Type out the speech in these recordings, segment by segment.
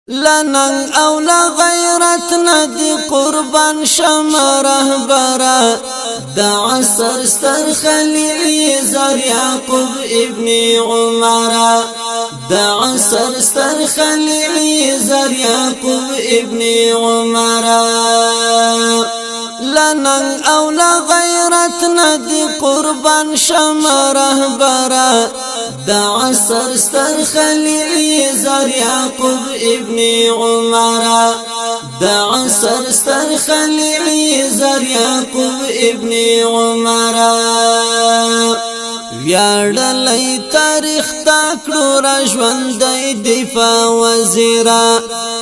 لنن او لغیرت ندی قربان شم رهبرا دا عصر ستر خلیلی زر یعقوب ابن عمر دا عصر ستر خلیلی زر یعقوب ابن عمر لنن او لغیرت ندی قربان شم رهبرا دا عصر ستر خلیلی زر یعقوب ابن عمر دا عصر ستر خلیلی زر یعقوب ابن عمر ویاړلی تاریخ تا کړو را ژوندی دفاع وزیرا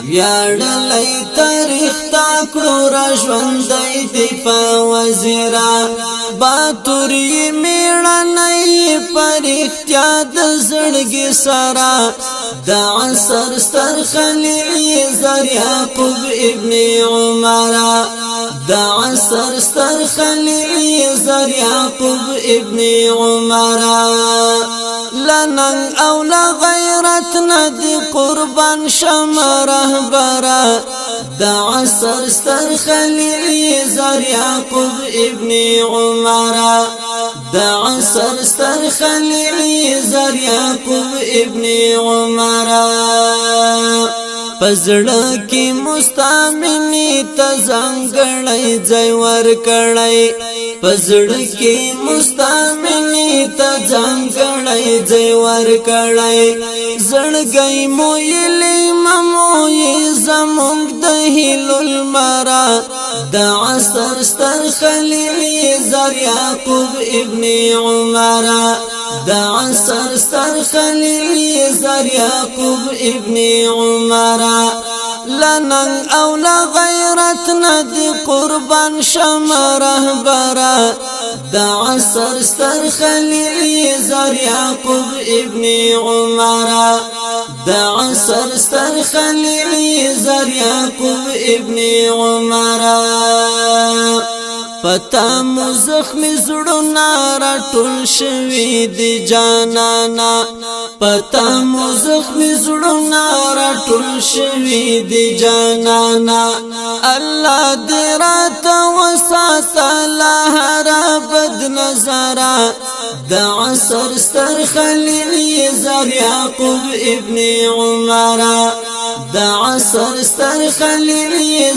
ویاړلی تاریخ تا کړو را ژوندی دفاع وزیرا باتوری میړنی پر اختیار د زړګي سره دا عصر ستر خلیل زر یعقوب ابن عمر دا عصر ستر خلیل زر یعقوب ابن عمر لنن او لغیرت ندی قربان شم رهبرا دا عصر ستر خلیل زر یعقوب ابن عمر دا عصر ستر خلیل زر یعقوب ابن عمر پزړه کې مستامنی ته ځانګړی ځای ورکړی پزړه کې مستامنی ته ځانګړی ځای ورکړی زړګی مو یې ممو یې زمونږ د هیلو المرا د عصر ستر خلیل زر یعقوب ابن عمر د عصر ستر خلیل زر یعقوب ابن عمر لنن او لغیرت ندی قربان شم رهبرا دا عصر ستر خلیل زر یعقوب ابن عمر دا عصر ستر خلیل زر یعقوب ابن عمر پتا مو زخمی زړونه را ټول شوي دي جانانا پتا مو زخمی زړونه را ټول شوي دي جانانا الله دې راته وساته له هر بد نظره د عصر ستر خلیل زر یعقوب ابن عمر د عصر ستر خلیل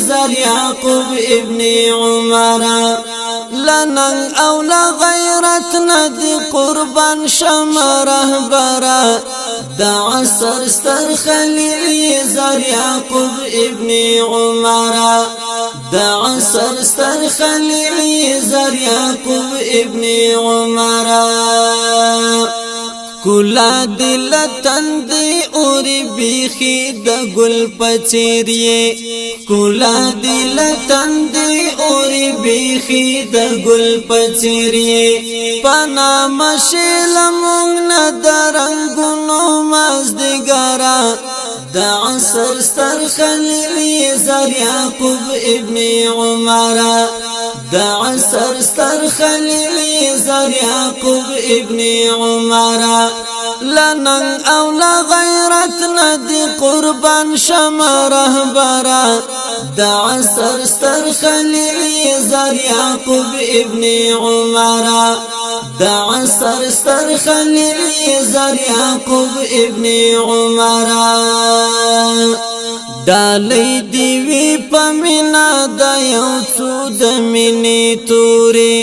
زر یعقوب ابن عمر لنن او لغیرت ندی قربان شم رهبرا د عصر ستر خلیل زر یعقوب ابن عمر د عصر ستر خلیل زر یعقوب ابن عمر کولا دل تندی اوری بیخی د گل پچیریه کولا دل تندی اوری بیخی د گل پچیریه پنا مشیل مونږ نه درنګونو مازدګرا د عصر ستر خلیل زر یعقوب ابن عمر د عصر ستر خلیل زر یعقوب ابن عمر لنن او لغیرت ندی قربان شم رهبرا د عصر ستر خلیل زر یعقوب ابن عمر د عصر ستر خلیل زر یعقوب ابن عمر ډالۍ دی وی پمینا د یو څو د مینې توري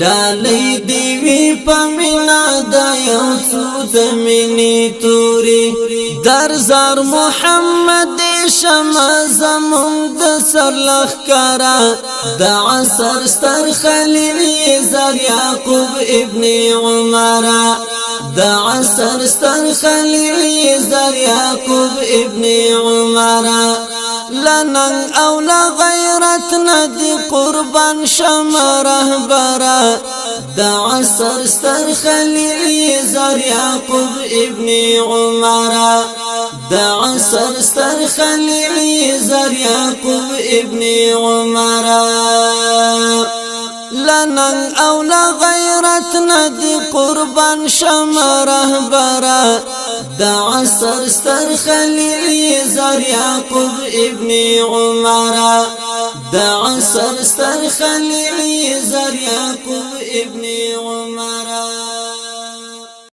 ډالۍ دی وی پمینا د یو څو د مینې توري درزار محمد شمع زمون د سرلخ کرا د عصر ستر خلیل زر یعقوب ابن عمر د عصر ستر خلیل زر یعقوب ابن عمر لنن او لغیرت ندی قربان شم رهبرا د عصر ستر خلیل زر یعقوب ابن عمر د عصر ستر خلیل زر یعقوب ابن عمر لنن او لغیرت ندی قربان شم رهبرا دا عصر ستر خلیل زر یعقوب ابن عمر دا عصر ستر خلیل زر یعقوب ابن عمر